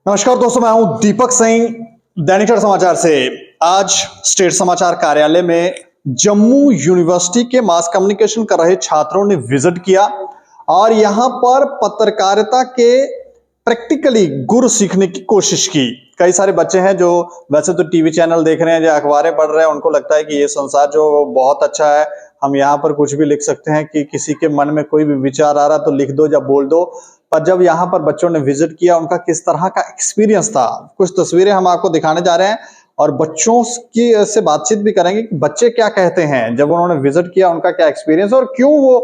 नमस्कार दोस्तों, मैं हूं दीपक सिंह दैनिक सवेरा समाचार से। आज स्टेट समाचार कार्यालय में जम्मू यूनिवर्सिटी के मास कम्युनिकेशन कर रहे छात्रों ने विजिट किया और यहां पर पत्रकारिता के प्रैक्टिकली गुर सीखने की कोशिश की। कई सारे बच्चे हैं जो वैसे तो टीवी चैनल देख रहे हैं या अखबारें पढ़ रहे हैं, उनको लगता है कि ये संसार जो बहुत अच्छा है, हम यहाँ पर कुछ भी लिख सकते हैं कि किसी के मन में कोई भी विचार आ रहा तो लिख दो या बोल दो। पर जब यहाँ पर बच्चों ने विजिट किया, उनका किस तरह का एक्सपीरियंस था, कुछ तस्वीरें हम आपको दिखाने जा रहे हैं और बच्चों की से बातचीत भी करेंगे कि बच्चे क्या कहते हैं जब उन्होंने विजिट किया, उनका क्या एक्सपीरियंस और क्यों वो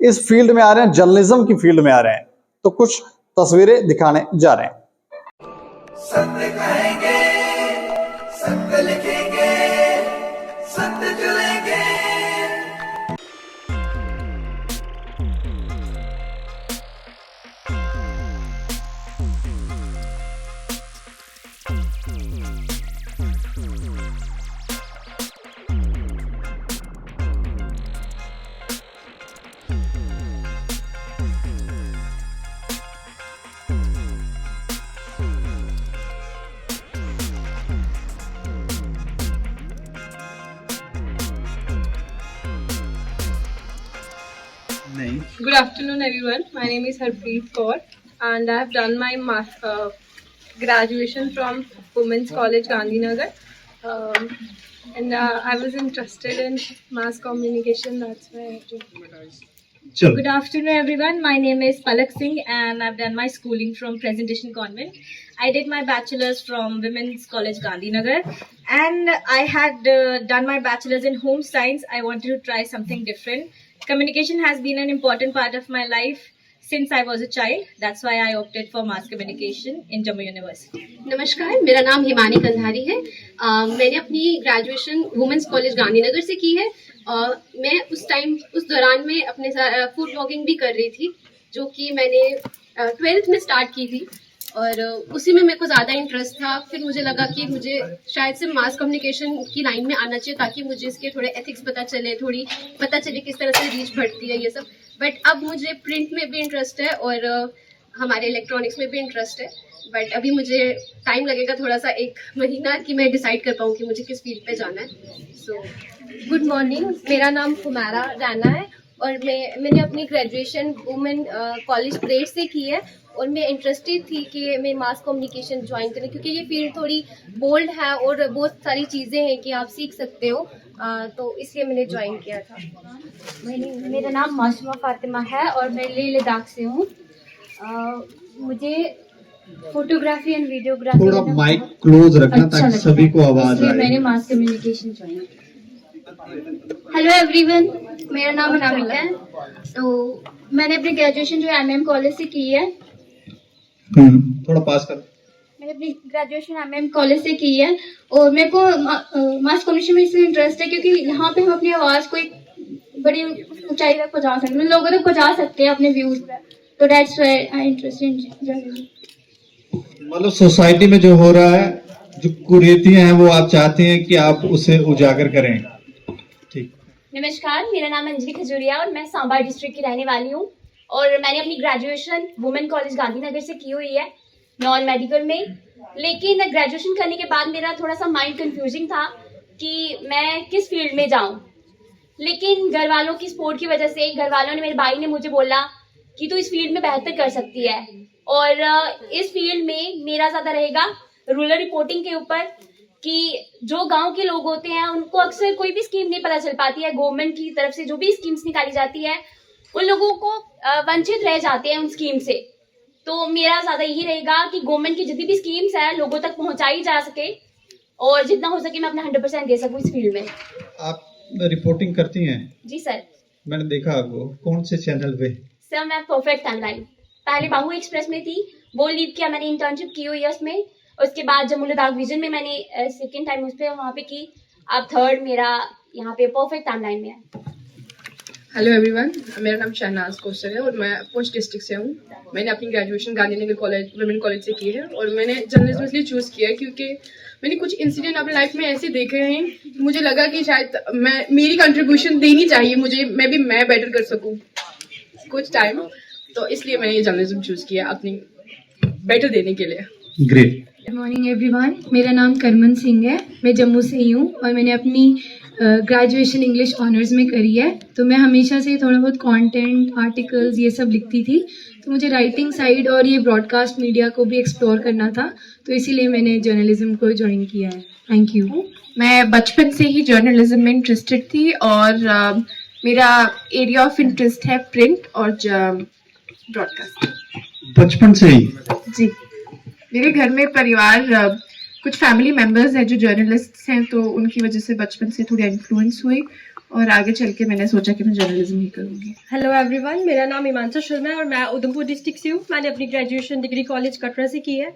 इस फील्ड में आ रहे हैं, जर्नलिज्म की फील्ड में आ रहे हैं। तो कुछ तस्वीरें दिखाने जा रहे हैं। सत्य कहेंगे, सत्य लिखेंगे, सत्य चलेंगे। Good afternoon, everyone. My name is Harpreet Kaur, and I have done my graduation from Women's College, Gandhinagar. And I was interested in mass communication. That's why I did. Good afternoon, everyone. My name is Palak Singh, and I've done my schooling from Presentation Convent. I did my bachelor's from Women's College, Gandhinagar, and I had done my bachelor's in home science. I wanted to try something different. Communication has been an important part of my life since I was a child. That's why I opted for mass communication in Jammu University. नमस्कार, मेरा नाम हिमानी कंधारी है। मैंने अपनी graduation women's college Gandhinagar से की है। मैं उस दौरान में अपने फूड ब्लॉगिंग भी कर रही थी, जो कि मैंने 12th में स्टार्ट की थी और उसी में मेरे को ज़्यादा इंटरेस्ट था। फिर मुझे लगा कि मुझे शायद से मास कम्युनिकेशन की लाइन में आना चाहिए, ताकि मुझे इसके थोड़े एथिक्स पता चले किस तरह से रीच बढ़ती है ये सब। बट अब मुझे प्रिंट में भी इंटरेस्ट है और हमारे इलेक्ट्रॉनिक्स में भी इंटरेस्ट है। बट अभी मुझे टाइम लगेगा थोड़ा सा, 1 महीना, कि मैं डिसाइड कर पाऊँ कि मुझे किस फील्ड पे जाना है। सो गुड मॉर्निंग, मेरा नाम हुमैरा राना है और मैंने अपनी ग्रेजुएशन वुमेन कॉलेज परेड से की है और मैं इंटरेस्टेड थी कि मैं मास कम्युनिकेशन ज्वाइन करें, क्योंकि ये फील्ड थोड़ी बोल्ड है और बहुत सारी चीज़ें हैं कि आप सीख सकते हो, तो इसलिए मैंने ज्वाइन किया था। मेरा नाम मासूमा फातिमा है और मैं लेह लद्दाख से हूँ। मुझे फोटोग्राफी एंड वीडियोग्राफी थोड़ा माइक क्लोज रखना ताकि सभी को आवाज आए। मैंने मास कम्युनिकेशन ज्वाइन किया। हेलो एवरीवन, मेरा नाम अनामिका है। तो मैंने अपनी ग्रेजुएशन जो MM कॉलेज से की है। थोड़ा पास कर। मैंने अपनी ग्रेजुएशन MM कॉलेज से की है और मेरे को मास कम्युनिकेशन में इसलिए इंटरेस्ट है क्योंकि यहाँ पे हम अपनी आवाज़ को एक बड़ी ऊंचाई तक पहुँचा सकते हैं, लोगों तक पहुँचा सकते हैं अपने व्यूज पे। तो that's why I interested in journalism. मतलब सोसाइटी में जो हो रहा है, जो कुरीतियां हैं, वो आप चाहते हैं कि आप उसे उजागर करें। ठीक। नमस्कार, मेरा नाम अंजलि खजूरिया और मैं सांबा डिस्ट्रिक्ट की रहने वाली हूँ और मैंने अपनी ग्रेजुएशन वुमेन कॉलेज गांधीनगर से की हुई है, नॉन मेडिकल में। लेकिन ग्रेजुएशन करने के बाद मेरा थोड़ा सा माइंड कंफ्यूजिंग था कि मैं किस फील्ड में जाऊँ। लेकिन घर वालों की सपोर्ट की वजह से, घर वालों ने, मेरे भाई ने मुझे बोला कि तू इस फील्ड में बेहतर कर सकती है और इस फील्ड में मेरा ज़्यादा रहेगा रूरल रिपोर्टिंग के ऊपर, कि जो गांव के लोग होते हैं उनको अक्सर कोई भी स्कीम नहीं पता चल पाती है। गवर्नमेंट की तरफ से जो भी स्कीम्स निकाली जाती है उन लोगों को वंचित रह जाते हैं उन स्कीम से। तो मेरा ज़्यादा यही रहेगा कि गवर्नमेंट की जितनी भी स्कीम्स है लोगों तक पहुंचाई जा सके और जितना हो सके मैं अपना 100% दे सकूँ इस फील्ड में। आप रिपोर्टिंग करती हैं? जी सर। मैंने देखा आपको। कौन से चैनल पे? सर मैं परफेक्ट टाइमलाइन, पहले बाहू एक्सप्रेस में थी, वो लीव किया, मैंने इंटर्नशिप की हुई है उसमें। उसके बाद जम्मू लद्दाख विजन में मैंने सेकेंड टाइम उस पर वहाँ पे की। अब थर्ड मेरा यहाँ पे परफेक्ट टाइमलाइन में है। हेलो एवरीवन, मेरा नाम शहनाज कौसर है और मैं पोस्ट डिस्ट्रिक्ट से हूँ। मैंने अपनी graduation Gandhinagar college women college से की है और मैंने जर्नलिज्म इसलिए चूज़ किया है क्योंकि मैंने कुछ इंसिडेंट अपनी लाइफ में ऐसे देखे हैं, मुझे लगा कि शायद मेरी कंट्रीब्यूशन देनी चाहिए, मैं बेटर कर सकूँ कुछ टाइम, तो इसलिए मैंने ये जर्नलिज्म चूज़ किया अपनी बेटर देने के लिए। ग्रेट। गुड मॉर्निंग एवरीवन, मेरा नाम करमन सिंह है, मैं जम्मू से ही हूँ और मैंने अपनी ग्रेजुएशन इंग्लिश ऑनर्स में करी है। तो मैं हमेशा से थोड़ा बहुत कंटेंट आर्टिकल्स ये सब लिखती थी, तो मुझे राइटिंग साइड और ये ब्रॉडकास्ट मीडिया को भी एक्सप्लोर करना था, तो इसीलिए मैंने जर्नलिज्म को ज्वाइन किया है। Thank you. मैं बचपन से ही जर्नलिज्म में इंटरेस्टेड थी और मेरा एरिया ऑफ इंटरेस्ट है प्रिंट और ब्रॉडकास्ट। बचपन से ही? जी, मेरे घर में परिवार कुछ फैमिली मेंबर्स हैं जो जर्नलिस्ट्स हैं, तो उनकी वजह से बचपन से थोड़ी इन्फ्लुएंस हुई और आगे चल के मैंने सोचा कि मैं जर्नलिज्म ही करूँगी। हेलो एवरीवन, मेरा नाम हिमांशु शर्मा है और मैं उधमपुर डिस्ट्रिक्ट से हूँ। मैंने अपनी ग्रेजुएशन डिग्री कॉलेज कटरा से की है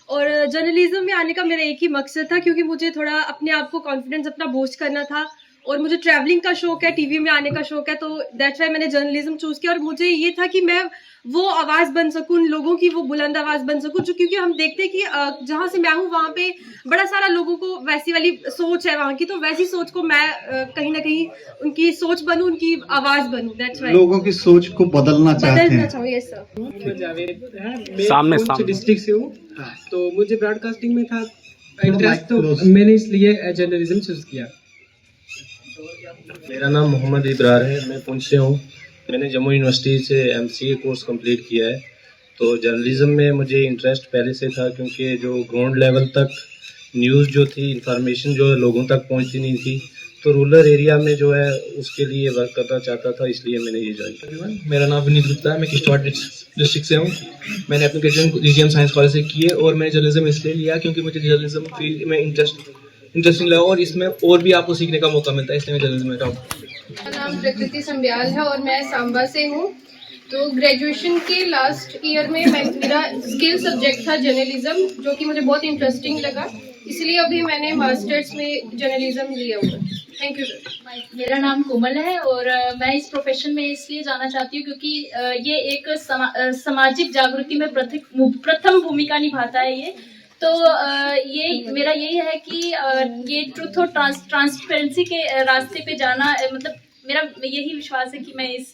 और जर्नलिज्म में आने का मेरा एक ही मकसद था, क्योंकि मुझे थोड़ा अपने आप को कॉन्फिडेंस अपना बूस्ट करना था और मुझे ट्रैवलिंग का शौक है, टीवी में आने का शौक है, तो दैट्स व्हाई मैंने जर्नलिज्म चूज किया। और मुझे ये था कि मैं वो आवाज़ बन सकूं, उन लोगों की वो बुलंद आवाज़ बन सकूं, जो क्योंकि हम देखते हैं कि जहाँ से मैं हूँ वहाँ पे बड़ा सारा लोगों को वैसी वाली सोच है वहाँ की, तो वैसी सोच को मैं कहीं ना कहीं उनकी सोच बनूं, उनकी आवाज़ बनूं। दैट्स व्हाई लोगों की सोच को बदलना चाहते हैं। चाहूँ। Yes sir. मैं जावेद है, मैं डिस्ट्रिक्ट से हूँ, तो मुझे ब्रॉडकास्टिंग में था इंटरेस्ट, तो मैंने इसलिए जर्नलिज्म चूज किया। मेरा नाम मोहम्मद इब्रार है, मैं पुंछ से हूँ। मैंने जम्मू यूनिवर्सिटी से MCA कोर्स कंप्लीट किया है। तो जर्नलिज्म में मुझे इंटरेस्ट पहले से था, क्योंकि जो ग्राउंड लेवल तक न्यूज़ जो थी, इंफॉर्मेशन जो है लोगों तक पहुँचती नहीं थी, तो रूरल एरिया में जो है उसके लिए वर्क करना चाहता था, इसलिए मैंने ये ज्वाइन किया। मेरा नाम विनीत गुप्ता है, मैं किश्तवाड़ डिस्ट्रिक्ट से हूँ। मैंने अपनी ग्रेजुएशन DGM साइंस कॉलेज से की है और मैंने जर्नलिज्म इसलिए लिया क्योंकि मुझे जर्नलिज्म फील्ड में इंटरेस्टिंग लगा और इसमें और भी आपको सीखने का मौका मिलता है, इसलिए मैं जर्नलिज्म में रहा हूँ। मेरा नाम प्रकृति संब्याल है और मैं सांबा से हूँ। तो ग्रेजुएशन के लास्ट ईयर में मेरा स्किल सब्जेक्ट था जर्नलिज्म, जो कि मुझे बहुत इंटरेस्टिंग लगा, इसलिए अभी मैंने मास्टर्स में जर्नलिज्म लिया हुआ। Thank you sir. मेरा नाम कोमल है और मैं इस प्रोफेशन में इसलिए जाना चाहती हूँ क्योंकि ये एक सामाजिक जागृति में प्रथम भूमिका निभाता है ये। तो ये मेरा यही है कि ये ट्रुथ और ट्रांसपेरेंसी के रास्ते पे जाना, मतलब मेरा यही विश्वास है कि मैं इस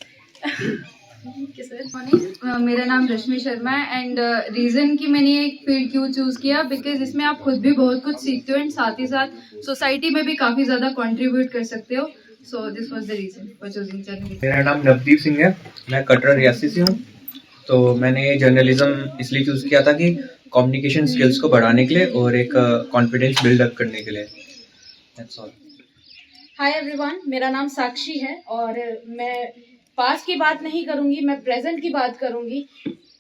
मेरा नाम रश्मि शर्मा है एंड रीज़न कि मैंने ये फील्ड क्यों चूज़ किया, बिकॉज इसमें आप खुद भी बहुत कुछ सीखते हो एंड साथ ही साथ सोसाइटी में भी काफ़ी ज़्यादा कंट्रीब्यूट कर सकते हो। So this was the reason for choosing journalism. मेरा नाम नवदीप सिंह है, मैं कटरा रियासी से हूँ। तो मैंने जर्नलिज्म इसलिए चूज़ किया था कि कम्युनिकेशन स्किल्स को बढ़ाने के लिए और एक कॉन्फिडेंस बिल्डअप करने के लिए। That's all. हाय एवरीवन, मेरा नाम साक्षी है और मैं पास्ट की बात नहीं करूंगी, मैं प्रेजेंट की बात करूंगी।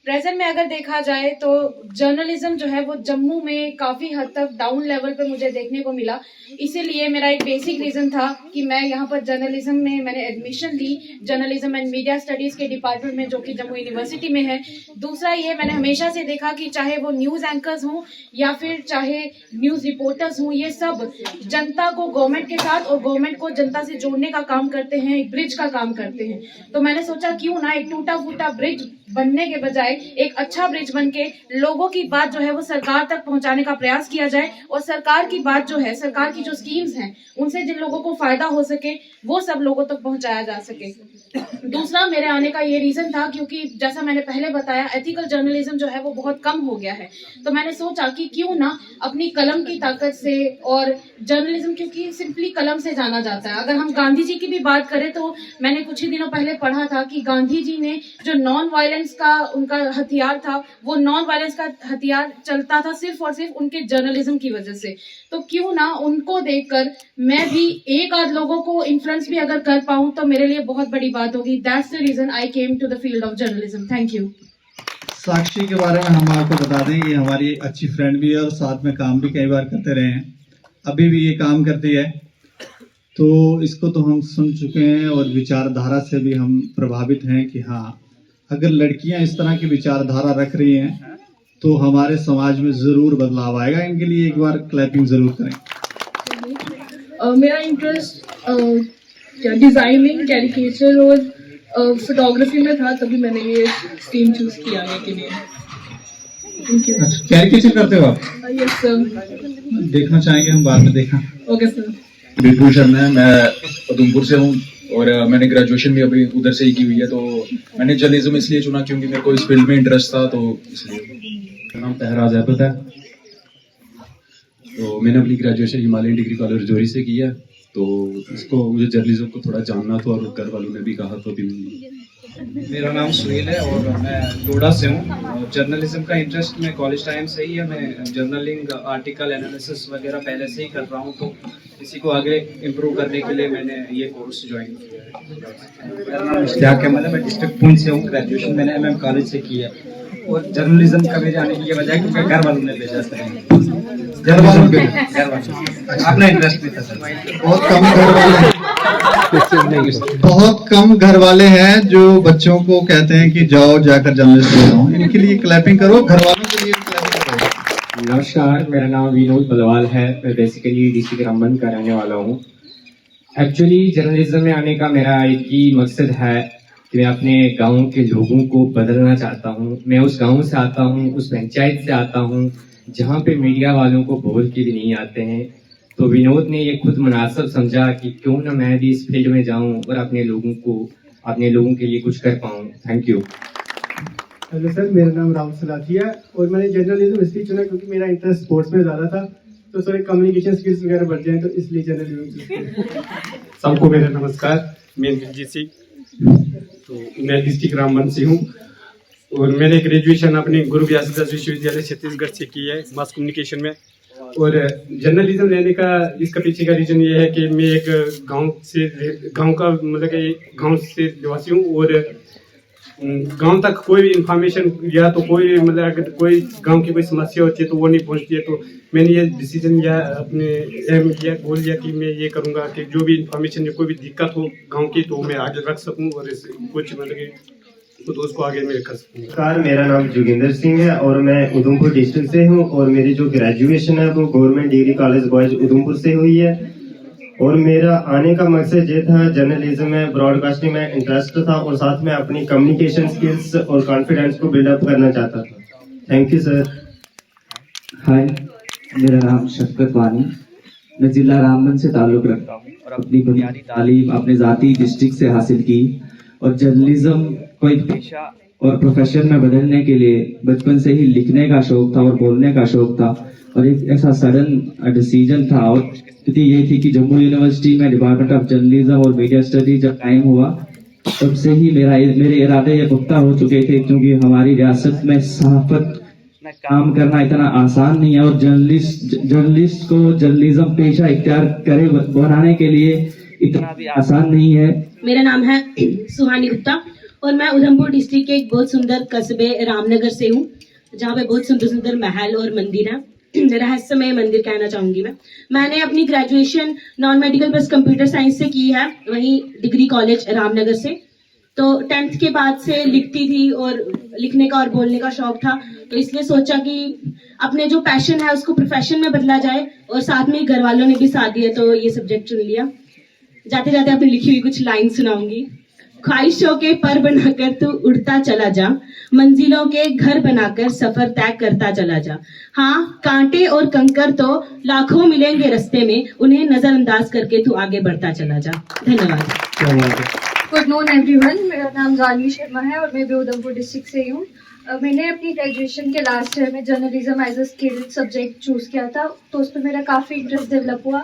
प्रेजेंट में अगर देखा जाए तो जर्नलिज्म जो है वो जम्मू में काफ़ी हद तक डाउन लेवल पे मुझे देखने को मिला, इसीलिए मेरा एक बेसिक रीज़न था कि मैं यहाँ पर जर्नलिज्म में मैंने एडमिशन ली, जर्नलिज्म एंड मीडिया स्टडीज़ के डिपार्टमेंट में, जो कि जम्मू यूनिवर्सिटी में है। दूसरा ये, मैंने हमेशा से देखा कि चाहे वो न्यूज़ एंकर्स हों या फिर चाहे न्यूज़ रिपोर्टर्स हों, ये सब जनता को गवर्नमेंट के साथ और गवर्नमेंट को जनता से जोड़ने का काम करते हैं, एक ब्रिज का काम करते हैं। तो मैंने सोचा क्यों ना एक टूटा फूटा ब्रिज बनने के बजाय एक अच्छा ब्रिज बन के लोगों की बात जो है वो सरकार तक पहुंचाने का प्रयास किया जाए और सरकार की बात जो है, सरकार की जो स्कीम्स हैं, उनसे जिन लोगों को फायदा हो सके वो सब लोगों तक पहुंचाया जा सके। दूसरा मेरे आने का ये रीजन था क्योंकि जैसा मैंने पहले बताया, एथिकल जर्नलिज्म जो है वो बहुत कम हो गया है। तो मैंने सोचा कि क्यों ना अपनी कलम की ताकत से, और जर्नलिज्म क्योंकि सिंपली कलम से जाना जाता है। अगर हम गांधी जी की भी बात करें तो मैंने कुछ ही दिनों पहले पढ़ा था कि गांधी जी ने जो नॉन वायलेंस का उनका हथियार था, वो नॉन वायलेंस का हथियार चलता था सिर्फ और सिर्फ उनके जर्नलिज्म की वजह से। तो क्यों ना उनको देखकर मैं भी एक आध लोगों को इन्फ्लुएंस भी अगर कर पाऊं तो मेरे लिए बहुत बड़ी बात होगी। That's the reason I came to the field of journalism. Thank you. Sakshi के बारे में हम आपको बता दें, ये हमारी अच्छी फ्रेंड भी है और साथ में काम भी कई बार करते रहे हैं, अभी भी ये काम करती है। तो इसको तो हम सुन चुके हैं और विचारधारा से भी हम प्रभावित हैं कि हाँ, अगर लड़कियां इस तरह की विचारधारा रख रही हैं तो हमारे समाज में ज़रूर बदलाव आएगा। इनके लिए एक बार क्लैपिंग ज़रूर करें। मेरा इंटरेस्ट डिज़ाइनिंग, कैरिकेचर और फोटोग्राफी में था, तभी मैंने ये स्ट्रीम चूज किया आने के लिए। Thank you. कैरिकेचर करते हो आप? Yes sir. देखना चाहेंगे हम, बाद में देखा। Okay sir. बिल्कुल शर्मा है, मैं उधमपुर से हूँ और मैंने ग्रेजुएशन भी अभी उधर से ही की हुई है। तो मैंने जर्नलिज्म इसलिए चुना क्योंकि मेरे को इस फील्ड में इंटरेस्ट था, तो इसलिए। मेरा नाम तहराज अहमद है। तो मैंने अपनी ग्रेजुएशन हिमालयन डिग्री कॉलेज जोरी से की है। तो इसको मुझे जर्नलिज्म को थोड़ा जानना था और घर वालों ने भी कहा तो भी मेरा नाम सुहेल है और मैं डोडा से हूँ। जर्नलिज्म का इंटरेस्ट मैं कॉलेज टाइम से ही है। मैं जर्नलिंग, आर्टिकल एनालिसिस वगैरह पहले से ही कर रहा हूँ, तो इसी को आगे इम्प्रूव करने के लिए मैंने ये कोर्स ज्वाइन किया है। मेरा नाम इश्तियाक अहमद है, मैं डिस्ट्रिक्ट पुंछ से हूँ। ग्रेजुएशन मैंने MM कॉलेज से की है और जर्नलिज्म का मेरे आने की वजह है क्योंकि घर वालों ने भेजा था। अपना इंटरेस्ट भी था सर। बहुत कम घर वाले हैं जो बच्चों को कहते हैं कि जाओ जाकर जर्नलिस्ट बनो। इनके लिए क्लैपिंग करो, घर वालों के लिए क्लैपिंग करो। नमस्कार, मेरा नाम विनोद बलवाल है। मैं बेसिकली डिस्ट्रिक्ट रामबन का रहने वाला हूँ। एक्चुअली जर्नलिज्म में आने का मेरा एक ही मकसद है कि मैं अपने गांव के लोगों को बदलना चाहता हूँ। मैं उस गांव से आता हूँ, उस पंचायत से आता हूँ जहाँ पे मीडिया वालों को बोल के भी नहीं आते हैं। तो विनोद ने ये खुद मुनासिब समझा कि क्यों ना मैं भी इस फील्ड में जाऊं और अपने लोगों के लिए कुछ कर पाऊं। Thank you. हेलो सर, मेरा नाम राहुल सलाथिया है और मैंने जर्नलिज्म इसलिए चुना क्योंकि मेरा इंटरेस्ट स्पोर्ट्स में ज़्यादा था, तो थोड़े कम्युनिकेशन स्किल्स वगैरह बढ़ जाए, तो इसलिए जर्नलिज्म। सबको मेरा नमस्कार, मैं दिलजीत सिंह, तो मैं डिस्ट्रिक्ट रामबन से हूँ और मैंने ग्रेजुएशन अपने गुरु व्यासदास विश्वविद्यालय छत्तीसगढ़ से की है मास कम्युनिकेशन में। और जर्नलिज्म लेने का इसका पीछे का रीज़न ये है कि मैं एक गांव से निवासी हूँ और गांव तक कोई भी इंफॉर्मेशन या तो कोई मतलब अगर कोई गांव की कोई समस्या होती है तो वो नहीं पहुंचती है। तो मैंने ये डिसीजन लिया, अपने एम लिया, गोल लिया कि मैं ये करूंगा कि जो भी इंफॉर्मेशन या कोई भी दिक्कत हो गांव की तो मैं आगे रख सकूं और कुछ मतलब कि तो उसको आगे मैं कर सकूँ। नमस्कार, मेरा नाम जोगिंदर सिंह है और मैं उधमपुर डिस्ट्रिक्ट से हूँ और मेरी जो ग्रेजुएशन है वो government degree college boys Udhampur से हुई है। और मेरा आने का मकसद ये था, जर्नलिज्म में, ब्रॉडकास्टिंग में इंटरेस्ट था और साथ में अपनी कम्युनिकेशन स्किल्स और कॉन्फिडेंस को बिल्डअप करना चाहता था। Thank you sir. हाय, मेरा नाम शफकत वानी, मैं जिला रामबन से ताल्लुक़ रखता हूँ और अपनी बुनियादी तालीम अपने ज़ाती डिस्ट्रिक्ट से हासिल की और जर्नलिज्म को एक पेशा और प्रोफेशन में बदलने के लिए बचपन से ही लिखने का शौक था और बोलने का शौक था। और एक ऐसा सडन डिसीजन था और स्थिति ये थी कि जम्मू यूनिवर्सिटी में डिपार्टमेंट ऑफ जर्नलिज्म और मीडिया स्टडी जब टाइम हुआ तब से ही मेरे इरादे ये पुख्ता हो चुके थे, क्योंकि हमारी रियासत में सहाफत में काम करना इतना आसान नहीं है और जर्नलिस्ट को जर्नलिज्म पेशा इख्तियार करे बनाने के लिए इतना भी आसान नहीं है। मेरा नाम है सुहानी गुप्ता और मैं उधमपुर डिस्ट्रिक्ट के एक बहुत सुंदर कस्बे रामनगर से हूँ, जहाँ पे बहुत सुंदर सुंदर महल और मंदिर है। रहस्यमय मंदिर कहना चाहूंगी मैंने अपनी graduation non medical plus computer science से की है, वहीं डिग्री कॉलेज रामनगर से। तो 10th के बाद से लिखती थी और लिखने का और बोलने का शौक था, तो इसलिए सोचा कि अपने जो पैशन है उसको प्रोफेशन में बदला जाए और साथ में घर वालों ने भी साथ दिया, तो ये सब्जेक्ट चुन लिया। जाते जाते अपनी लिखी हुई कुछ लाइन सुनाऊंगी। ख्वाहिशों के पर बनाकर तू उड़ता चला जा, मंजिलों के घर बनाकर सफर तय करता चला जा। हाँ, कांटे और कंकर तो लाखों मिलेंगे रास्ते में, उन्हें नजरअंदाज करके तू आगे बढ़ता चला जा। धन्यवाद। गुड मॉर्निंग एवरीवन, मेरा नाम जानवी शर्मा है और मैं भी उधमपुर डिस्ट्रिक्ट से ही हूँ। मैंने अपनी ग्रेजुएशन के लास्ट ईयर में journalism as a skill subject choose किया था, तो उस पर मेरा काफ़ी इंटरेस्ट डेवलप हुआ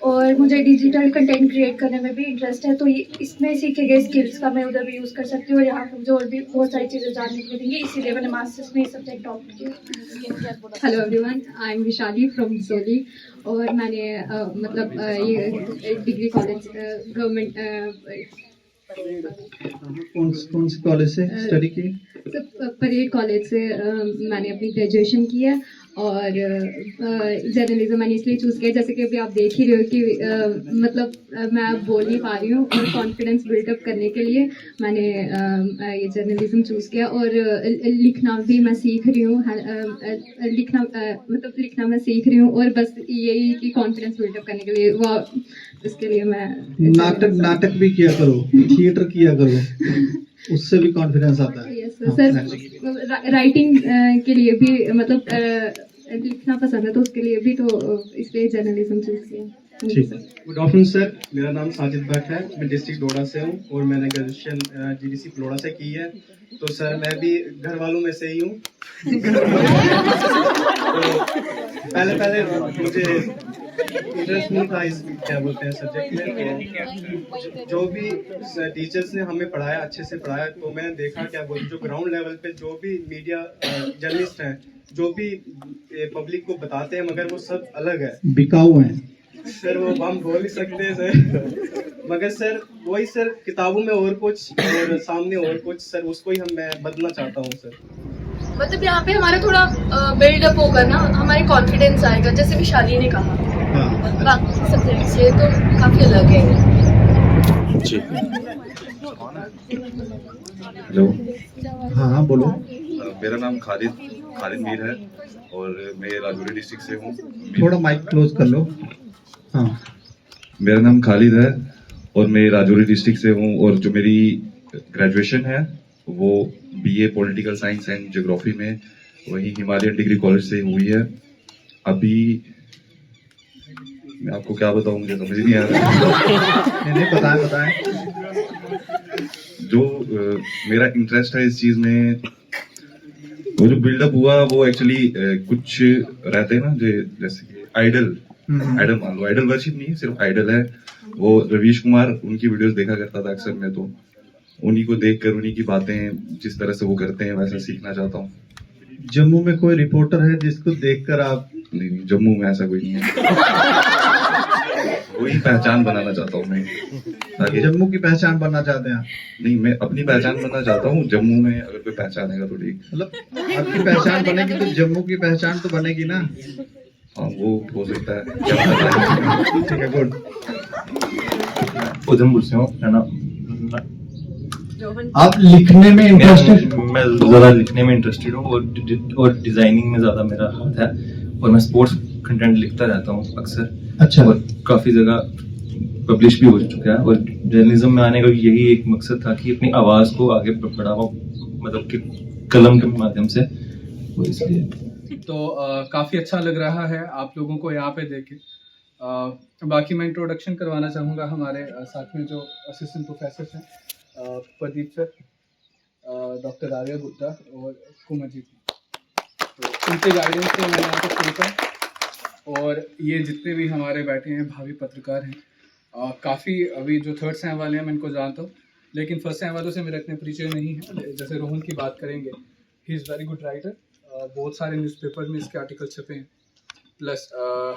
और मुझे डिजिटल कंटेंट क्रिएट करने में भी इंटरेस्ट है। तो इसमें सीखे गए स्किल्स का मैं उधर भी यूज़ कर सकती हूँ और यहाँ पर मुझे और भी बहुत सारी चीज़ें जानने को मिलेंगी, इसीलिए मैंने मास्टर्स में ये सब्जेक्ट ऑप्ट किया। Hello everyone, I am Vishali from सोली और मैंने ये डिग्री कॉलेज गवर्नमेंट कौन से कॉलेज से स्टडी की? परेड कॉलेज से मैंने अपनी ग्रेजुएशन की है और जर्नलिज्म मैंने इसलिए चूज़ किया, जैसे कि अभी आप देख ही रहे हो कि मैं बोल नहीं पा रही हूँ और कॉन्फिडेंस बिल्डअप करने के लिए मैंने ये जर्नलिज्म चूज़ किया। और लिखना भी मैं सीख रही हूँ, लिखना मैं सीख रही हूँ और बस यही कि कॉन्फिडेंस बिल्डअप करने के लिए इसके लिए मैं नाटक भी किया करो, थिएटर किया करो, उससे भी कॉन्फिडेंस आता है। सर, राइटिंग के लिए भी लिखना पसंद है, तो उसके लिए भी, तो इसलिए जर्नलिज्म चूज किया। ठीक है। गुड आफ्टरनून सर, मेरा नाम साजिद भट्ट है, मैं डिस्ट्रिक्ट डोडा से हूँ और मैंने ग्रेजुएशन जीडीसी फ्लोरा से की है। तो सर मैं भी घर वालों में से ही हूँ। तो पहले मुझे इंटरेस्ट नहीं था इस क्या बोलते हैं सब्जेक्ट में। तो जो भी टीचर्स ने हमें पढ़ाया, अच्छे से पढ़ाया, तो मैंने देखा क्या बोलते जो ग्राउंड लेवल पे जो भी मीडिया जर्नलिस्ट हैं, जो भी पब्लिक को बताते हैं, मगर वो सब अलग है, बिकाऊ हैं सर। वो हम बोल नहीं सकते सर, मगर सर वही सर किताबों में और कुछ और सामने और कुछ सर, उसको ही मैं बदलना चाहता हूँ सर। मतलब यहाँ पे हमारा थोड़ा बिल्डअप होगा ना, हमारे कॉन्फिडेंस आएगा, जैसे भी शादी ने कहा। बाकी सब्जेक्ट से तो काफी अलग है। हेलो, हाँ बोलो। मेरा नाम खालिद मीर है और मैं राजौरी डिस्ट्रिक्ट से हूँ। थोड़ा माइक क्लोज कर लो। हाँ, मेरा नाम खालिद है और मैं राजौरी डिस्ट्रिक्ट से हूँ और जो मेरी ग्रेजुएशन है वो BA political science and geography में वही हिमालयन डिग्री कॉलेज से हुई है। अभी मैं आपको क्या बताऊं, मुझे समझ नहीं आ रहा। नहीं बताएं। जो मेरा इंटरेस्ट है इस चीज में, वो जो बिल्डअप हुआ वो एक्चुअली कुछ रहते हैं ना, जैसे कि आइडल मान लो, आइडल वर्शिप नहीं है, सिर्फ आइडल है। वो रवीश कुमार, उनकी वीडियोस देखा करता था अक्सर मैं, तो उन्हीं को देखकर उन्हीं की बातें जिस तरह से वो करते हैं वैसा सीखना चाहता हूँ। जम्मू में कोई रिपोर्टर है जिसको देखकर आप? नहीं, जम्मू में ऐसा कोई नहीं है। वही पहचान बनाना चाहता हूँ मैं, ताकि जम्मू की पहचान बनना चाहते हैं आप? नहीं, मैं अपनी पहचान बनना चाहता हूँ। जम्मू में अगर कोई पहचानेगा तो ठीक, मतलब आपकी पहचान बनेगी तो जम्मू की पहचान तो बनेगी ना। हाँ, वो हो सकता है। ठीक है, गुड। उधमपुर से हूँ, है ना। आप लिखने में इंटरेस्टेड? मैं ज़्यादा लिखने में इंटरेस्टेड हूँ और डिजाइनिंग में ज़्यादा मेरा हाथ है और मैं स्पोर्ट्स कंटेंट लिखता रहता हूँ अक्सर। अच्छा। और काफ़ी जगह पब्लिश भी हो चुका है और जर्नलिज्म में आने का यही एक मकसद था कि अपनी आवाज़ को आगे बढ़ावा, मतलब कि कलम के माध्यम से, वो इसलिए। तो काफ़ी अच्छा लग रहा है आप लोगों को यहाँ पे देख के। बाकी मैं इंट्रोडक्शन करवाना चाहूँगा हमारे साथ में जो असिस्टेंट प्रोफेसर हैं, प्रदीप सर, डॉक्टर आर्या गुप्ता और कुमरजीत। तो उनके गाइडेंस से मैं यहाँ पे पहुँचा और ये जितने भी हमारे बैठे हैं भावी पत्रकार हैं, काफ़ी अभी जो थर्ड सेम वाले हैं मैं इनको जानता हूँ, लेकिन फर्स्ट सेम वालों से मेरा इतने परिचय नहीं है। जैसे रोहन की बात करेंगे, he is very good writer, बहुत सारे न्यूज़पेपर में इसके आर्टिकल छपे हैं। प्लस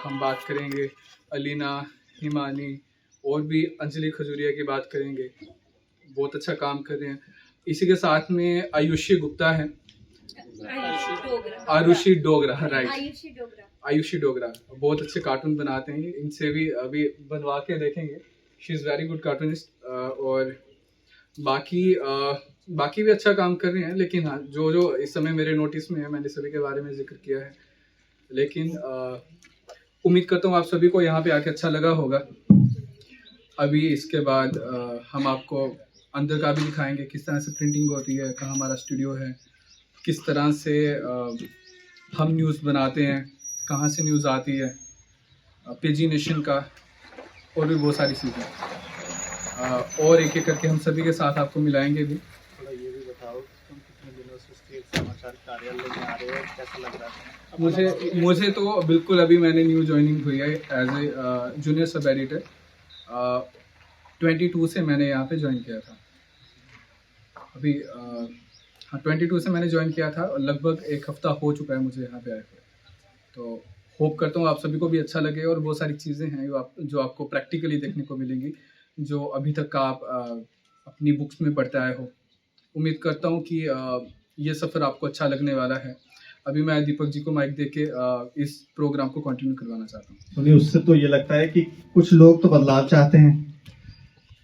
हम बात करेंगे अलीना, हिमानी और भी अंजलि खजूरिया की बात करेंगे, बहुत अच्छा काम कर रहे हैं। इसी के साथ में आयुषी गुप्ता है, आरुषि डोगरा, राइट, आयुषी डोगरा बहुत अच्छे कार्टून बनाते हैं। इनसे भी अभी बनवा के देखेंगे, she is very good cartoonist. और बाकी भी अच्छा काम कर रहे हैं, लेकिन हाँ, जो इस समय मेरे नोटिस में है, मैंने सभी के बारे में जिक्र किया है। लेकिन उम्मीद करता हूँ आप सभी को यहाँ पे आके अच्छा लगा होगा। अभी इसके बाद हम आपको अंदर का भी दिखाएंगे, किस तरह से प्रिंटिंग होती है, कहाँ हमारा स्टूडियो है, किस तरह से हम न्यूज़ बनाते हैं, कहाँ से न्यूज़ आती है, पेजी नेशन का, और भी बहुत सारी चीज़ें। और एक एक करके हम सभी के साथ आपको मिलाएंगे भी। थोड़ा ये भी बताओ, तुम कितने दिनों से स्टेट समाचार कार्यालय में आ रहे हो, कैसा लग रहा है? मुझे तो बिल्कुल अभी मैंने न्यू ज्वाइनिंग हुई है as a junior sub editor. 22 से मैंने यहाँ पे ज्वाइन किया था। अभी हाँ 22 से मैंने ज्वाइन किया था और लगभग एक हफ्ता हो चुका है मुझे यहाँ पे आए हुए। तो होप करता हूँ आप सभी को भी अच्छा लगे और बहुत सारी चीज़ें हैं जो आपको प्रैक्टिकली देखने को मिलेंगी, जो अभी तक का आप अपनी बुक्स में पढ़ते आए हो। उम्मीद करता हूँ कि ये सफ़र आपको अच्छा लगने वाला है। अभी मैं दीपक जी को माइक देके इस प्रोग्राम को कंटिन्यू करवाना चाहता हूँ। सुनिए, उससे तो ये लगता है कि कुछ लोग तो बदलाव चाहते हैं,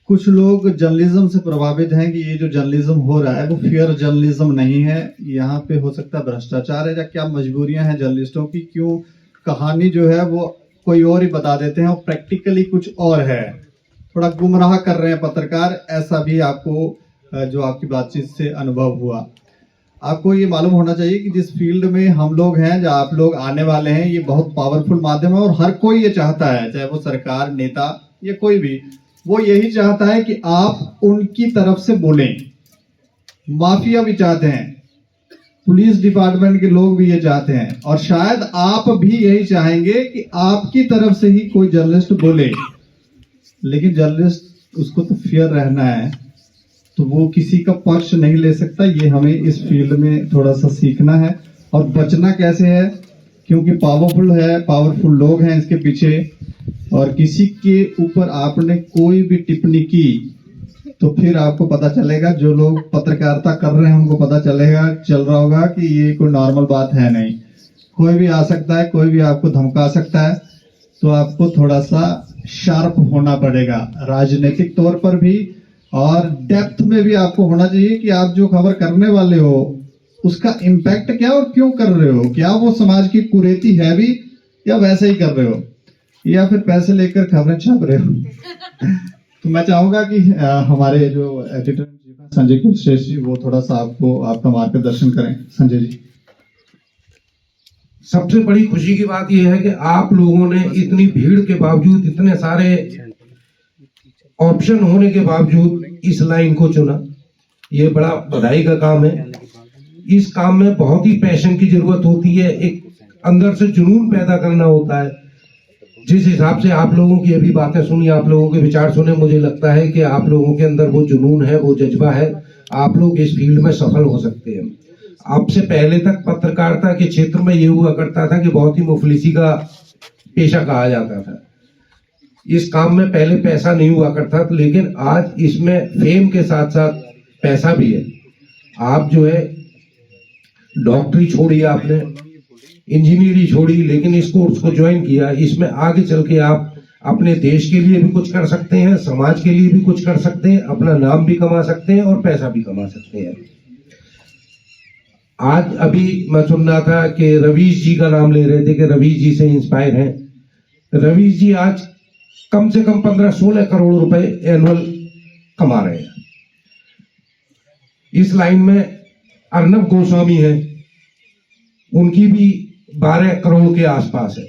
कुछ लोग जर्नलिज्म से प्रभावित हैं कि ये जो जर्नलिज्म हो रहा है वो फेयर जर्नलिज्म नहीं है, यहाँ पे हो सकता है भ्रष्टाचार है, या क्या मजबूरियां हैं जर्नलिस्टों की, क्यों कहानी जो है वो कोई और ही बता देते हैं और प्रैक्टिकली कुछ और है, थोड़ा गुमराह कर रहे हैं पत्रकार। ऐसा भी आपको जो आपकी बातचीत से अनुभव हुआ। आपको ये मालूम होना चाहिए कि जिस फील्ड में हम लोग हैं, जो आप लोग आने वाले हैं, ये बहुत पावरफुल माध्यम है और हर कोई ये चाहता है, चाहे वो सरकार, नेता या कोई भी, वो यही चाहता है कि आप उनकी तरफ से बोलें। माफिया भी चाहते हैं, पुलिस डिपार्टमेंट के लोग भी ये चाहते हैं, और शायद आप भी यही चाहेंगे कि आपकी तरफ से ही कोई जर्नलिस्ट बोले। लेकिन जर्नलिस्ट, उसको तो फियर रहना है, तो वो किसी का पक्ष नहीं ले सकता। ये हमें इस फील्ड में थोड़ा सा सीखना है। और बचना कैसे है, क्योंकि पावरफुल लोग हैं इसके पीछे, और किसी के ऊपर आपने कोई भी टिप्पणी की तो फिर आपको पता चलेगा, जो लोग पत्रकारिता कर रहे हैं उनको पता चल रहा होगा कि ये कोई नॉर्मल बात है नहीं। कोई भी आ सकता है, कोई भी आपको धमका सकता है, तो आपको थोड़ा सा शार्प होना पड़ेगा, राजनीतिक तौर पर भी और डेप्थ में भी आपको होना चाहिए कि आप जो खबर करने वाले हो उसका इम्पैक्ट क्या और क्यों कर रहे हो, क्या वो समाज की कुरीति है भी या वैसे ही कर रहे हो, या फिर पैसे लेकर खबरें छाप रहे हो। तो मैं चाहूंगा कि हमारे जो एडिटर संजय कुलश्रेष्ठ जी, वो थोड़ा सा आपका मार्गदर्शन करें। संजय जी। सबसे बड़ी खुशी की बात यह है कि आप लोगों ने इतनी भीड़ के बावजूद, इतने सारे ऑप्शन होने के बावजूद इस लाइन को चुना। ये बड़ा बधाई का काम है। इस काम में बहुत ही पैशन की जरूरत होती है, एक अंदर से जुनून पैदा करना होता है। जिस हिसाब से आप लोगों की अभी बातें सुनी, आप लोगों के विचार सुने, मुझे लगता है कि आप लोगों के अंदर वो जुनून है, वो जज्बा है, आप लोग इस फील्ड में सफल हो सकते हैं। आपसे पहले तक पत्रकारिता के क्षेत्र में ये हुआ करता था कि बहुत ही मुफलिसी का पेशा कहा जाता था। इस काम में पहले पैसा नहीं हुआ करता था, लेकिन आज इसमें फेम के साथ साथ पैसा भी है। आप जो है डॉक्टरी छोड़ी, आपने इंजीनियरिंग छोड़ी, लेकिन इस कोर्स को ज्वाइन किया। इसमें आगे चल के आप अपने देश के लिए भी कुछ कर सकते हैं, समाज के लिए भी कुछ कर सकते हैं, अपना नाम भी कमा सकते हैं और पैसा भी कमा सकते हैं। आज अभी मैं सुन रहा था कि रवीश जी का नाम ले रहे थे कि रवीश जी से इंस्पायर हैं। रवीश जी आज कम से कम 15-16 करोड़ रुपए एनुअल कमा रहे हैं। इस लाइन में अर्नब गोस्वामी है, उनकी भी 12 करोड़ के आसपास है।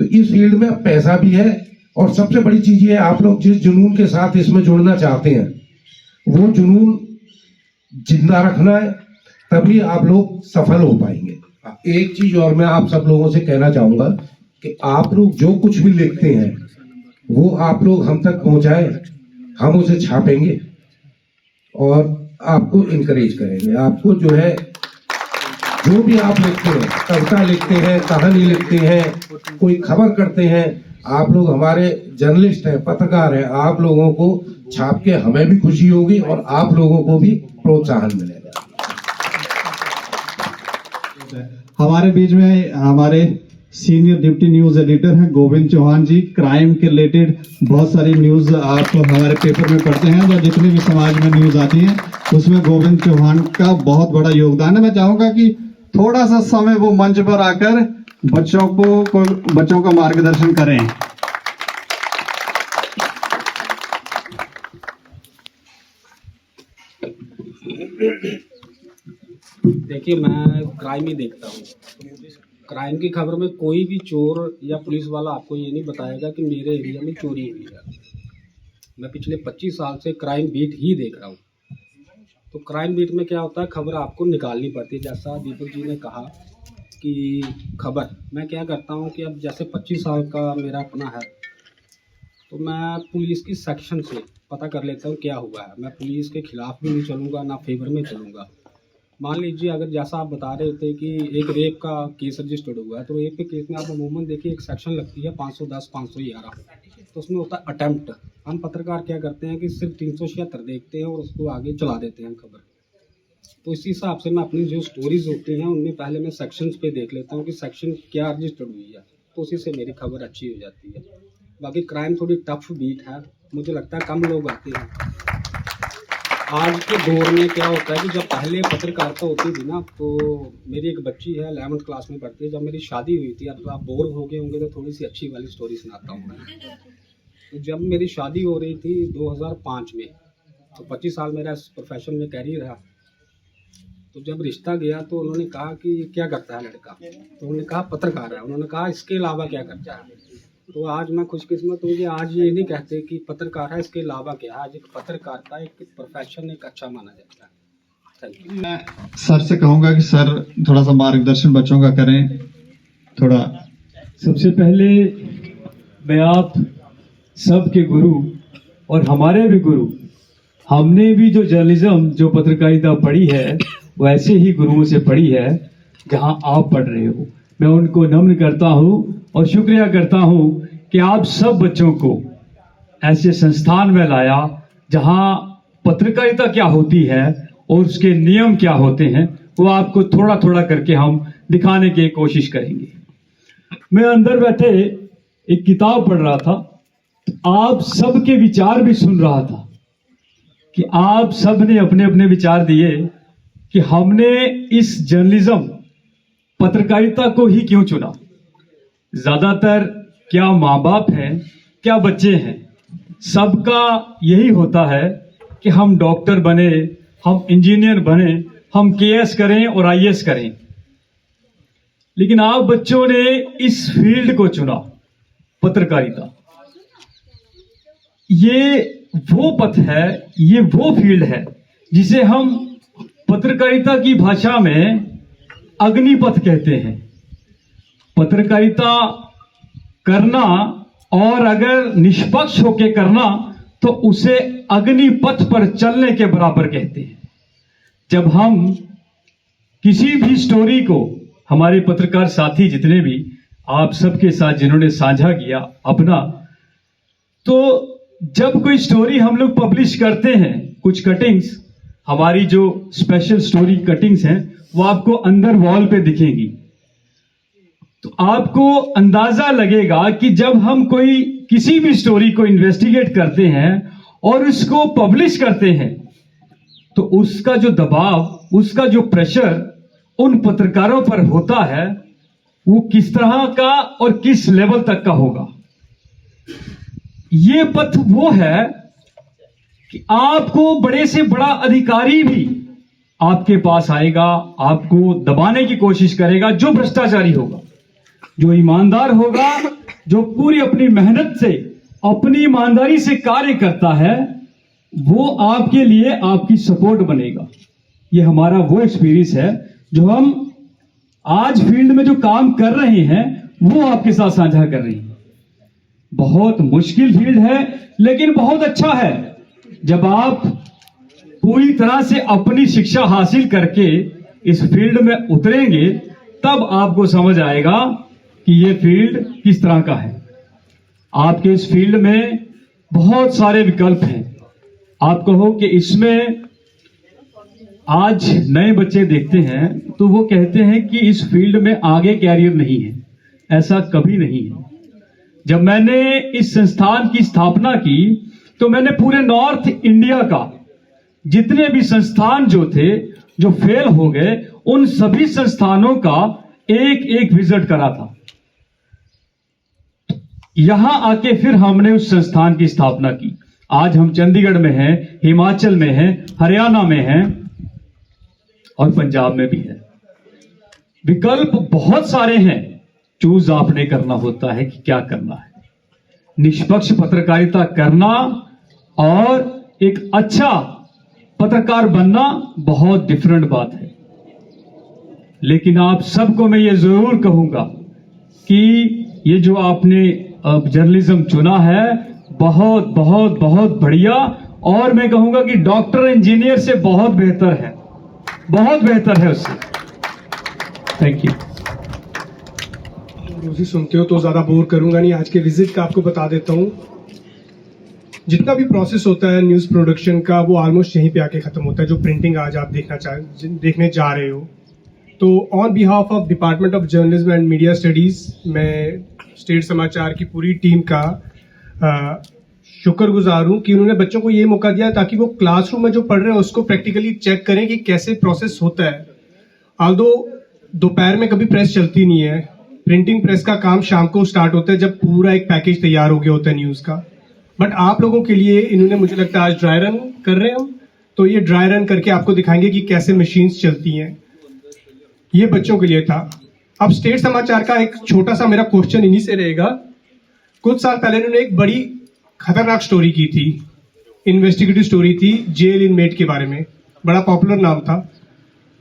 तो इस फील्ड में पैसा भी है, और सबसे बड़ी चीज ये है, आप लोग जिस जुनून के साथ इसमें जुड़ना चाहते हैं वो जुनून जिंदा रखना है, तभी आप लोग सफल हो पाएंगे। एक चीज और मैं आप सब लोगों से कहना चाहूंगा कि आप लोग जो कुछ भी लिखते हैं वो आप लोग हम तक पहुंचाएं, हम उसे छापेंगे और आपको इनकरेज करेंगे। आपको जो है, जो भी आप लिखते हैं, कविता लिखते हैं, कहानी लिखते हैं, कोई खबर करते हैं, आप लोग हमारे जर्नलिस्ट हैं, पत्रकार हैं, आप लोगों को छाप के हमें भी खुशी होगी और आप लोगों को भी प्रोत्साहन मिलेगा। हमारे बीच में हमारे सीनियर डिप्टी न्यूज एडिटर हैं गोविंद चौहान जी। क्राइम के रिलेटेड बहुत सारी न्यूज आप हमारे पेपर में पढ़ते हैं, और जितनी भी समाज में न्यूज आती है उसमें गोविंद चौहान का बहुत बड़ा योगदान है। मैं चाहूंगा कि थोड़ा सा समय वो मंच पर आकर बच्चों का मार्गदर्शन करें। देखिए, मैं क्राइम ही देखता हूँ। क्राइम की खबर में कोई भी चोर या पुलिस वाला आपको ये नहीं बताएगा कि मेरे एरिया में चोरी हुई है। मैं पिछले 25 साल से क्राइम बीट ही देख रहा हूँ। तो क्राइम बीट में क्या होता है, खबर आपको निकालनी पड़ती है। जैसा दीपक जी ने कहा कि खबर, मैं क्या करता हूँ कि अब जैसे 25 साल का मेरा अपना है, तो मैं पुलिस की सेक्शन से पता कर लेता हूँ क्या हुआ है। मैं पुलिस के खिलाफ भी नहीं चलूँगा, ना फेवर में चलूँगा। मान लीजिए, अगर जैसा आप बता रहे थे कि एक रेप का केस रजिस्टर्ड हुआ है, तो रेप के केस में आप अमूमन देखिए एक सेक्शन लगती है 510, 511, तो उसमें होता है अटेम्प्ट। हम पत्रकार क्या करते हैं कि सिर्फ 376 देखते हैं और उसको आगे चला देते हैं खबर। तो इसी हिसाब से मैं अपनी जो स्टोरीज होती हैं उनमें पहले मैं सेक्शंस पे देख लेता हूँ कि सेक्शन क्या रजिस्टर्ड हुई है, तो उसी से मेरी खबर अच्छी हो जाती है। बाकी क्राइम थोड़ी टफ बीट है, मुझे लगता है कम लोग आते हैं। आज के दौर में क्या होता है कि जब पहले पत्रकारिता होती थी ना, तो मेरी एक बच्ची है 11th क्लास में पढ़ती है, जब मेरी शादी हुई थी, अब आप बोर हो गए होंगे तो थोड़ी सी अच्छी वाली स्टोरी सुनाता हूँ मैं। तो जब मेरी शादी हो रही थी 2005 में, तो 25 साल मेरा इस प्रोफेशन में कैरियर रहा। तो जब रिश्ता गया तो उन्होंने कहा कि क्या करता है लड़का, तो उन्होंने कहा पत्रकार है। उन्होंने कहा इसके अलावा क्या करता है। तो आज मैं खुशकिस्मत हूँ कि आज ये नहीं कहते कि पत्रकार है इसके अलावा क्या है। आज एक पत्रकार का एक प्रोफेशन एक अच्छा माना जाता है। Thank you. मैं सर से कहूँगा कि सर थोड़ा सा मार्गदर्शन बच्चों का करें थोड़ा। सबसे पहले मैं आप सबके गुरु और हमारे भी गुरु, हमने भी जो जर्नलिज्म जो पत्रकारिता पढ़ी है वैसे ही गुरुओं से पढ़ी है जहां आप पढ़ रहे हो। मैं उनको नम्र करता हूं और शुक्रिया करता हूं कि आप सब बच्चों को ऐसे संस्थान में लाया जहां पत्रकारिता क्या होती है और उसके नियम क्या होते हैं वो आपको थोड़ा थोड़ा करके हम दिखाने की कोशिश करेंगे। मैं अंदर बैठे एक किताब पढ़ रहा था, आप सबके विचार भी सुन रहा था कि आप सब ने अपने अपने विचार दिए कि हमने इस जर्नलिज्म पत्रकारिता को ही क्यों चुना। ज्यादातर क्या माँ बाप हैं क्या बच्चे हैं, सबका यही होता है कि हम डॉक्टर बने, हम इंजीनियर बने, हम केएस करें और आईएएस करें। लेकिन आप बच्चों ने इस फील्ड को चुना, पत्रकारिता। ये वो पथ है, ये वो फील्ड है जिसे हम पत्रकारिता की भाषा में अग्निपथ कहते हैं। पत्रकारिता करना और अगर निष्पक्ष होकर करना तो उसे अग्निपथ पर चलने के बराबर कहते हैं। जब हम किसी भी स्टोरी को, हमारे पत्रकार साथी जितने भी आप सबके साथ जिन्होंने साझा किया अपना, तो जब कोई स्टोरी हम लोग पब्लिश करते हैं, कुछ कटिंग्स, हमारी जो स्पेशल स्टोरी कटिंग्स हैं वो आपको अंदर वॉल पे दिखेंगी, तो आपको अंदाजा लगेगा कि जब हम कोई किसी भी स्टोरी को इन्वेस्टिगेट करते हैं और उसको पब्लिश करते हैं तो उसका जो दबाव, उसका जो प्रेशर उन पत्रकारों पर होता है वो किस तरह का और किस लेवल तक का होगा। ये पथ वो है कि आपको बड़े से बड़ा अधिकारी भी आपके पास आएगा, आपको दबाने की कोशिश करेगा, जो भ्रष्टाचारी होगा, जो ईमानदार होगा, जो पूरी अपनी मेहनत से, अपनी ईमानदारी से कार्य करता है, वो आपके लिए आपकी सपोर्ट बनेगा। ये हमारा वो एक्सपीरियंस है जो हम आज फील्ड में जो काम कर रहे हैं वो आपके साथ साझा कर रहे हैं। बहुत मुश्किल फील्ड है लेकिन बहुत अच्छा है। जब आप पूरी तरह से अपनी शिक्षा हासिल करके इस फील्ड में उतरेंगे तब आपको समझ आएगा कि ये फील्ड किस तरह का है। आपके इस फील्ड में बहुत सारे विकल्प हैं। आप कहो कि इसमें आज नए बच्चे देखते हैं तो वो कहते हैं कि इस फील्ड में आगे कैरियर नहीं है। ऐसा कभी नहीं है। जब मैंने इस संस्थान की स्थापना की तो मैंने पूरे नॉर्थ इंडिया का जितने भी संस्थान जो थे, जो फेल हो गए, उन सभी संस्थानों का एक एक विजिट करा था। यहां आके फिर हमने उस संस्थान की स्थापना की। आज हम चंडीगढ़ में हैं, हिमाचल में हैं, हरियाणा में हैं और पंजाब में भी है। विकल्प बहुत सारे हैं, चूज आपने करना होता है कि क्या करना है। निष्पक्ष पत्रकारिता करना और एक अच्छा पत्रकार बनना बहुत डिफरेंट बात है। लेकिन आप सबको मैं ये जरूर कहूंगा कि ये जो आपने जर्नलिज्म चुना है बहुत बहुत बहुत बढ़िया, और मैं कहूंगा कि डॉक्टर इंजीनियर से बहुत बेहतर है, बहुत बेहतर है उससे। Thank you. रोजी सुनते हो तो ज़्यादा बोर करूंगा नहीं। आज के विजिट का आपको बता देता हूँ। जितना भी प्रोसेस होता है न्यूज़ प्रोडक्शन का वो ऑलमोस्ट यहीं पे आके ख़त्म होता है। जो प्रिंटिंग आज आप देखने जा रहे हो, तो on behalf of department of journalism and media studies मैं स्टेट समाचार की पूरी टीम का शुक्रगुजार हूँ कि उन्होंने बच्चों को ये मौका दिया ताकि वो क्लासरूम में जो पढ़ रहे हैं उसको प्रैक्टिकली चेक करें कि कैसे प्रोसेस होता है। आल्दो दोपहर में कभी प्रेस चलती नहीं है, प्रिंटिंग प्रेस का काम शाम को स्टार्ट होता है जब पूरा एक पैकेज तैयार हो गया होता है न्यूज़ का। बट आप लोगों के लिए इन्होंने, मुझे लगता है आज ड्राई रन कर रहे हैं हम, तो ये ड्राई रन करके आपको दिखाएंगे कि कैसे मशीन्स चलती हैं। ये बच्चों के लिए था। अब स्टेट समाचार का एक छोटा सा मेरा क्वेश्चन इन्हीं से रहेगा। कुछ साल पहले इन्होंने एक बड़ी खतरनाक स्टोरी की थी, इन्वेस्टिगेटिव स्टोरी थी जेल इनमेट के बारे में, बड़ा पॉपुलर नाम था।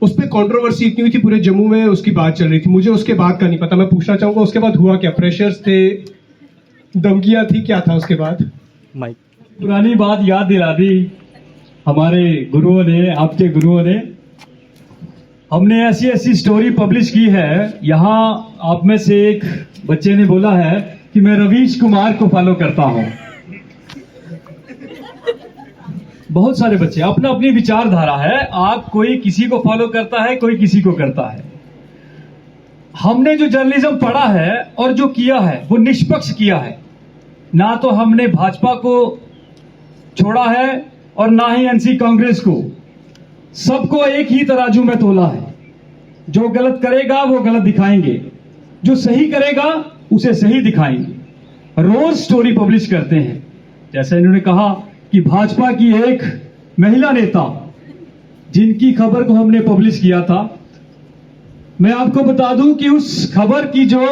उस पर कॉन्ट्रोवर्सी इतनी हुई थी, पूरे जम्मू में उसकी बात चल रही थी। मुझे उसके बाद का नहीं पता, मैं पूछना चाहूंगा उसके बाद हुआ क्या? प्रेशर्स थे, धमकियां थी, क्या था उसके बाद? पुरानी बात याद दिला दी हमारे गुरुओं ने, आपके गुरुओं ने। हमने ऐसी ऐसी स्टोरी पब्लिश की है। यहाँ आप में से एक बच्चे ने बोला है कि मैं रवीश कुमार को फॉलो करता हूं। बहुत सारे बच्चे, अपना अपनी विचारधारा है। आप कोई किसी को फॉलो करता है, कोई किसी को करता है। हमने जो जर्नलिज्म पढ़ा है और जो किया है वो निष्पक्ष किया है। ना तो हमने भाजपा को छोड़ा है और ना ही एनसी कांग्रेस को। सबको एक ही तराजू में तोला है। जो गलत करेगा वो गलत दिखाएंगे, जो सही करेगा उसे सही दिखाएंगे। रोज स्टोरी पब्लिश करते हैं। जैसे इन्होंने कहा कि भाजपा की एक महिला नेता जिनकी खबर को हमने पब्लिश किया था, मैं आपको बता दूं कि उस खबर की जो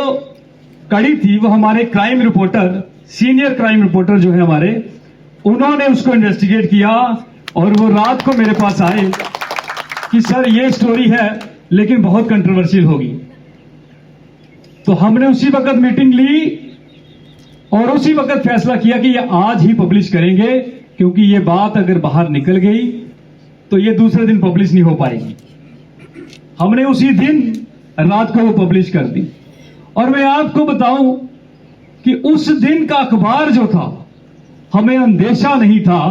कड़ी थी वो हमारे crime reporter, senior crime reporter जो है हमारे, उन्होंने उसको इन्वेस्टिगेट किया और वो रात को मेरे पास आए कि सर ये स्टोरी है लेकिन बहुत कंट्रोवर्शियल होगी। तो हमने उसी वक्त मीटिंग ली और उसी वक्त फैसला किया कि ये आज ही पब्लिश करेंगे, क्योंकि ये बात अगर बाहर निकल गई तो ये दूसरे दिन पब्लिश नहीं हो पाएगी। हमने उसी दिन रात को वो पब्लिश कर दी। और मैं आपको बताऊं कि उस दिन का अखबार जो था, हमें अंदेशा नहीं था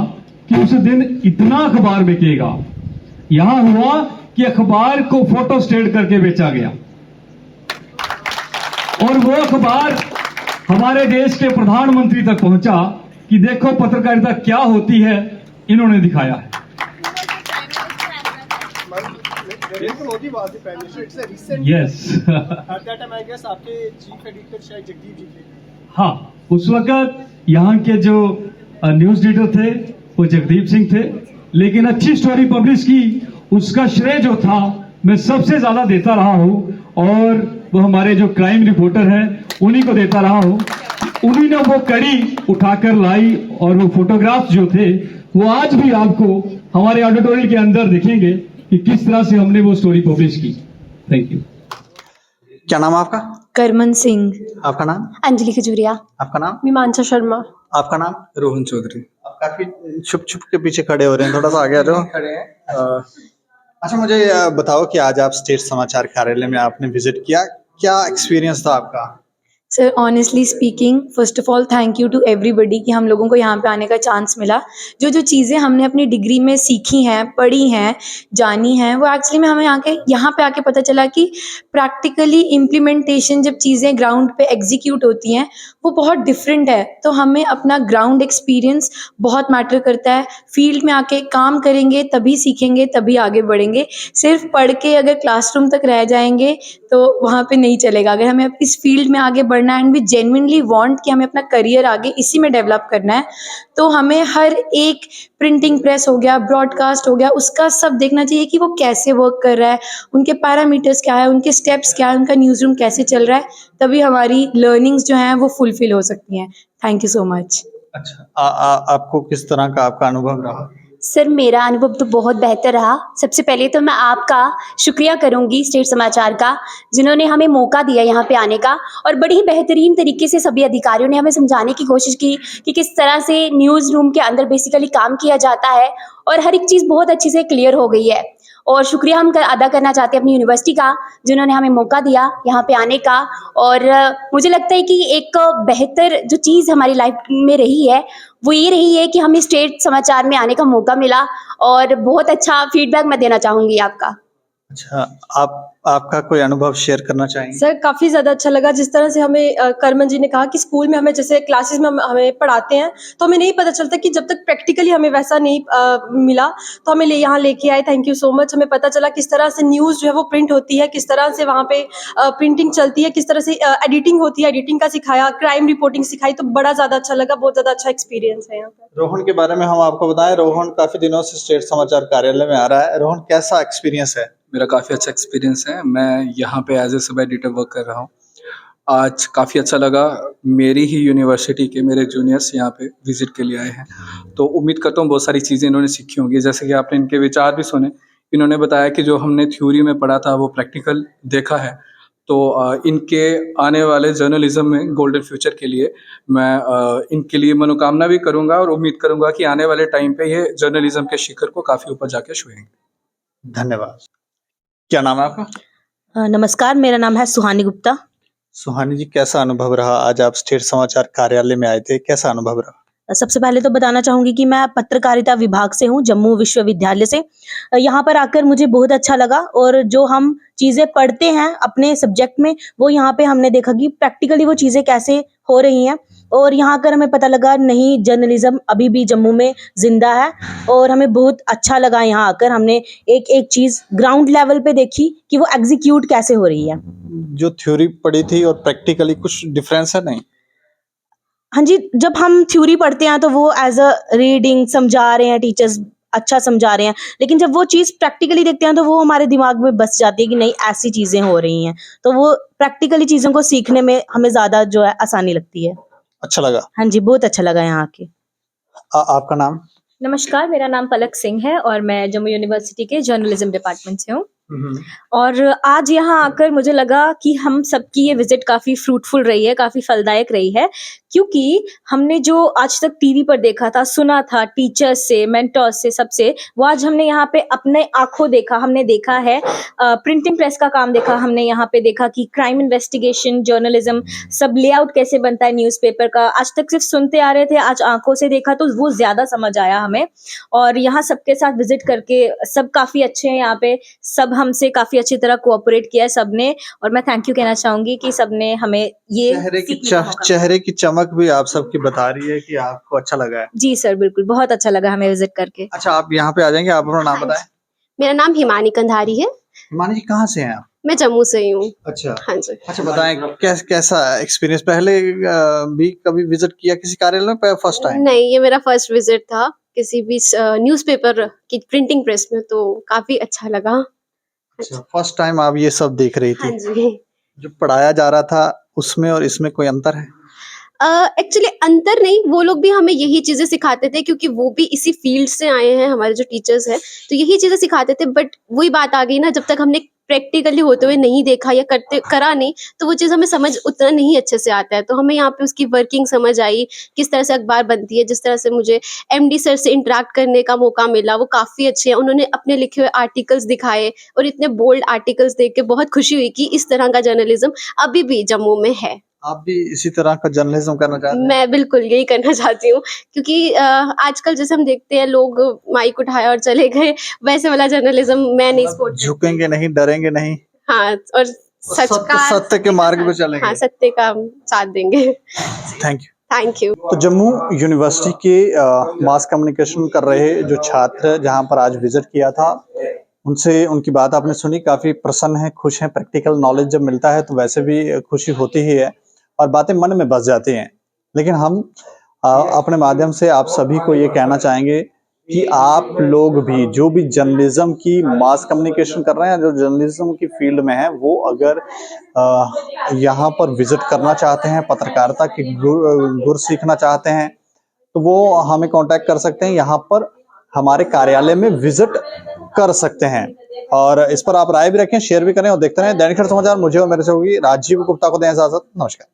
कि उस दिन इतना अखबार बिकेगा। यहां हुआ कि अखबार को फोटो स्टेट करके बेचा गया और वो अखबार हमारे देश के प्रधानमंत्री तक पहुंचा कि देखो पत्रकारिता क्या होती है, इन्होंने दिखाया है। यस, हाँ, उस वक्त यहाँ के जो न्यूज एडिटर थे वो जगदीप सिंह थे, लेकिन अच्छी स्टोरी पब्लिश की उसका श्रेय जो था मैं सबसे ज्यादा देता रहा हूं और वो हमारे जो क्राइम रिपोर्टर हैं उन्हीं को देता रहा हूं। उन्हीं ने वो कड़ी उठाकर लाई और वो फोटोग्राफ जो थे वो आज भी आपको हमारे ऑडिटोरियम के अंदर दिखेंगे कि किस तरह से हमने वो स्टोरी पब्लिश की। Thank you. क्या नाम है आपका? करमन सिंह। आपका नाम? अंजलि खजूरिया। आपका नाम? मीमांसा शर्मा। आपका नाम? रोहन चौधरी। आप काफी छुप छुप के पीछे खड़े हो रहे हैं, थोड़ा सा आगे आ जाओ। खड़े हैं। अच्छा, मुझे बताओ कि आज आप स्टेट समाचार कार्यालय में आपने विजिट किया, क्या एक्सपीरियंस था आपका? Sir honestly speaking, first of all thank you to everybody कि हम लोगों को यहाँ पे आने का चांस मिला। जो जो चीज़ें हमने अपनी डिग्री में सीखी हैं, पढ़ी हैं, जानी हैं, वो एक्चुअली में हमें यहाँ पे आके पता चला कि प्रैक्टिकली इम्प्लीमेंटेशन जब चीज़ें ग्राउंड पे एग्जीक्यूट होती हैं वो बहुत डिफरेंट है। तो हमें अपना ग्राउंड एक्सपीरियंस बहुत मैटर करता है। फील्ड में आके काम करेंगे तभी सीखेंगे, तभी आगे बढ़ेंगे। सिर्फ पढ़ के अगर क्लासरूम तक रह जाएंगे तो वहाँ पे नहीं चलेगा। अगर हमें इस फील्ड में आगे बढ़ना है एंड वी जेन्युइनली वांट कि हमें अपना करियर आगे इसी में डेवलप करना है, तो हमें हर एक प्रिंटिंग प्रेस हो गया, ब्रॉडकास्ट हो गया, उसका सब देखना चाहिए कि वो कैसे वर्क कर रहा है, उनके पैरामीटर्स क्या है, उनके स्टेप्स क्या है, उनका न्यूज़ रूम कैसे चल रहा है, तभी हमारी लर्निंग्स जो हैं वो फुलफिल हो सकती हैं। Thank you so much. अच्छा, आपको किस तरह का आपका अनुभव रहा? सर मेरा अनुभव तो बहुत बेहतर रहा। सबसे पहले तो मैं आपका शुक्रिया करूंगी स्टेट समाचार का, जिन्होंने हमें मौका दिया यहाँ पे आने का, और बड़ी ही बेहतरीन तरीके से सभी अधिकारियों ने हमें समझाने की कोशिश की कि किस तरह से न्यूज़ रूम के अंदर बेसिकली काम किया जाता है, और हर एक चीज़ बहुत अच्छे से क्लियर हो गई है। और शुक्रिया हम अदा करना चाहते हैं अपनी यूनिवर्सिटी का, जिन्होंने हमें मौका दिया यहाँ पे आने का। और मुझे लगता है कि एक बेहतर जो चीज़ हमारी लाइफ में रही है वो ये रही है कि हमें स्टेट समाचार में आने का मौका मिला, और बहुत अच्छा फीडबैक मैं देना चाहूँगी आपका। अच्छा, आपका कोई अनुभव शेयर करना चाहेंगे? सर काफ़ी ज़्यादा अच्छा लगा जिस तरह से हमें करमन जी ने कहा कि स्कूल में हमें जैसे क्लासेस में हमें पढ़ाते हैं तो हमें नहीं पता चलता कि जब तक प्रैक्टिकली हमें वैसा नहीं मिला तो हमें यहाँ लेके आए। Thank you so much. हमें पता चला किस तरह से न्यूज़ जो है वो प्रिंट होती है, किस तरह से वहाँ पे प्रिंटिंग चलती है, किस तरह से एडिटिंग होती है, एडिटिंग का सिखाया, क्राइम रिपोर्टिंग सिखाई, तो बड़ा ज़्यादा अच्छा लगा। बहुत ज़्यादा अच्छा एक्सपीरियंस है यहाँ पर। रोहन के बारे में हम आपको बताएं, रोहन काफी दिनों से स्टेट समाचार कार्यालय में आ रहा है। रोहन, कैसा एक्सपीरियंस है? मेरा काफ़ी अच्छा एक्सपीरियंस है। मैं यहाँ पे as a sub editor work कर रहा हूँ। आज काफ़ी अच्छा लगा। मेरी ही यूनिवर्सिटी के मेरे जूनियर्स यहाँ पे विजिट के लिए आए हैं, तो उम्मीद करता हूँ बहुत सारी चीज़ें इन्होंने सीखी होंगी। जैसे कि आपने इनके विचार भी सुने, इन्होंने बताया कि जो हमने थ्योरी में पढ़ा था वो प्रैक्टिकल देखा है। तो इनके आने वाले जर्नलिज्म में गोल्डन फ्यूचर के लिए मैं इनके लिए मनोकामना भी करूँगा और उम्मीद करूँगा कि आने वाले टाइम पे ये जर्नलिज्म के शिखर को काफ़ी ऊपर जाके छुएंगे। धन्यवाद। क्या नाम है आपका? नमस्कार, मेरा नाम है सुहानी गुप्ता। सुहानी जी, कैसा अनुभव रहा? आज आप स्टेट समाचार कार्यालय में आए थे, कैसा अनुभव रहा? सबसे पहले तो बताना चाहूँगी कि मैं पत्रकारिता विभाग से हूँ, जम्मू विश्वविद्यालय से। यहाँ पर आकर मुझे बहुत अच्छा लगा और जो हम चीज़ें पढ़ते हैं अपने सब्जेक्ट में, वो यहाँ पे हमने देखा कि प्रैक्टिकली वो चीज़ें कैसे हो रही हैं। और यहाँ आकर हमें पता लगा नहीं, जर्नलिज्म अभी भी जम्मू में जिंदा है और हमें बहुत अच्छा लगा यहाँ आकर। हमने एक एक चीज़ ग्राउंड लेवल पे देखी कि वो एग्जीक्यूट कैसे हो रही है। जो थ्योरी पढ़ी थी और प्रैक्टिकली कुछ डिफरेंस है? नहीं, हाँ जी, जब हम थ्योरी पढ़ते हैं तो वो एज अ रीडिंग समझा रहे हैं, टीचर्स अच्छा समझा रहे हैं, लेकिन जब वो चीज़ प्रैक्टिकली देखते हैं तो वो हमारे दिमाग में बस जाती है कि नहीं, ऐसी चीज़ें हो रही हैं। तो वो प्रैक्टिकली चीज़ों को सीखने में हमें ज़्यादा जो है आसानी लगती है। अच्छा लगा? हाँ जी, बहुत अच्छा लगा यहाँ आके। आपका नाम? नमस्कार, मेरा नाम पलक सिंह है और मैं जम्मू यूनिवर्सिटी के जर्नलिज्म डिपार्टमेंट से हूँ। और आज यहाँ आकर मुझे लगा कि हम सबकी ये विजिट काफ़ी फ्रूटफुल रही है, काफ़ी फलदायक रही है, क्योंकि हमने जो आज तक टीवी पर देखा था, सुना था टीचर्स से, मेंटर्स से, सबसे, वो आज हमने यहाँ पे अपने आंखों देखा। हमने देखा है प्रिंटिंग प्रेस का काम देखा, हमने यहाँ पे देखा कि क्राइम इन्वेस्टिगेशन, जर्नलिज्म, सब लेआउट कैसे बनता है न्यूज़पेपर का। आज तक सिर्फ सुनते आ रहे थे, आज आंखों से देखा तो वो ज़्यादा समझ आया हमें। और यहाँ सबके साथ विजिट करके सब काफ़ी अच्छे हैं यहाँ पे, सब हमसे काफ़ी अच्छी तरह कोऑपरेट किया है सबने। और मैं थैंक यू कहना चाहूँगी कि सबने हमें ये चेहरे की चमक भी आप सबकी बता रही है कि आपको अच्छा लगा है। जी सर, बिल्कुल, बहुत अच्छा लगा हमें विजिट करके। अच्छा, आप यहाँ पे आ जाएंगे, आप अपना नाम बताएं। मेरा नाम हिमानी कंधारी है। हिमानी जी, कहाँ से हैं आप? मैं जम्मू से ही हूँ। अच्छा, हाँ जी। अच्छा, बताएं कैसा एक्सपीरियंस? पहले भी कभी विजिट किया किसी कार्यालय में? First time? नहीं, ये मेरा फर्स्ट विजिट था किसी भी न्यूज़पेपर की प्रिंटिंग प्रेस में, तो काफी अच्छा लगा। अच्छा, फर्स्ट टाइम आप ये सब देख रही थी? हाँ जी। जो पढ़ाया जा रहा था उसमें और इसमें कोई अंतर है? एक्चुअली अंतर नहीं, वो लोग भी हमें यही चीजें सिखाते थे क्योंकि वो भी इसी फील्ड से आए हैं, हमारे जो टीचर्स हैं, तो यही चीजें सिखाते थे। बट वही बात आ गई ना, जब तक हमने प्रैक्टिकली होते हुए नहीं देखा या करा नहीं, तो वो चीज़ हमें समझ उतना नहीं अच्छे से आता है। तो हमें यहाँ पे उसकी वर्किंग समझ आई, किस तरह से अखबार बनती है। जिस तरह से मुझे एमडी सर से इंटरेक्ट करने का मौका मिला, वो काफ़ी अच्छे हैं। उन्होंने अपने लिखे हुए आर्टिकल्स दिखाए और इतने बोल्ड आर्टिकल्स देख के बहुत खुशी हुई कि इस तरह का जर्नलिज्म अभी भी जम्मू में है। आप भी इसी तरह का जर्नलिज्म करना चाहते हैं? मैं बिल्कुल यही करना चाहती हूँ, क्योंकि आजकल जैसे हम देखते हैं लोग माइक उठाए और चले गए, वैसे वाला जर्नलिज्म मैं नहीं सपोर्ट। झुकेंगे नहीं, डरेंगे नहीं। हाँ, और सत्य के मार्ग पे चलेंगे। हाँ, सत्य का साथ देंगे। Thank you. तो जम्मू यूनिवर्सिटी के मास कम्युनिकेशन कर रहे जो छात्र जहां पर आज विजिट किया था, उनकी बात आपने सुनी, काफी प्रसन्न है, खुश हैं। प्रैक्टिकल नॉलेज जब मिलता है तो वैसे भी खुशी होती ही है और बातें मन में बस जाती हैं। लेकिन हम अपने माध्यम से आप सभी को ये कहना चाहेंगे कि आप लोग भी जो भी जर्नलिज्म की मास कम्युनिकेशन कर रहे हैं, जो जर्नलिज्म की फील्ड में है, वो अगर यहाँ पर विजिट करना चाहते हैं, पत्रकारिता की गुर सीखना चाहते हैं, तो वो हमें कांटेक्ट कर सकते हैं। यहाँ पर हमारे कार्यालय में विजिट कर सकते हैं और इस पर आप राय भी रखें, शेयर भी करें और देखते रहें दैनिक समाचार। मुझे और मेरे से होगी राजीव गुप्ता को दें इजाजत। नमस्कार।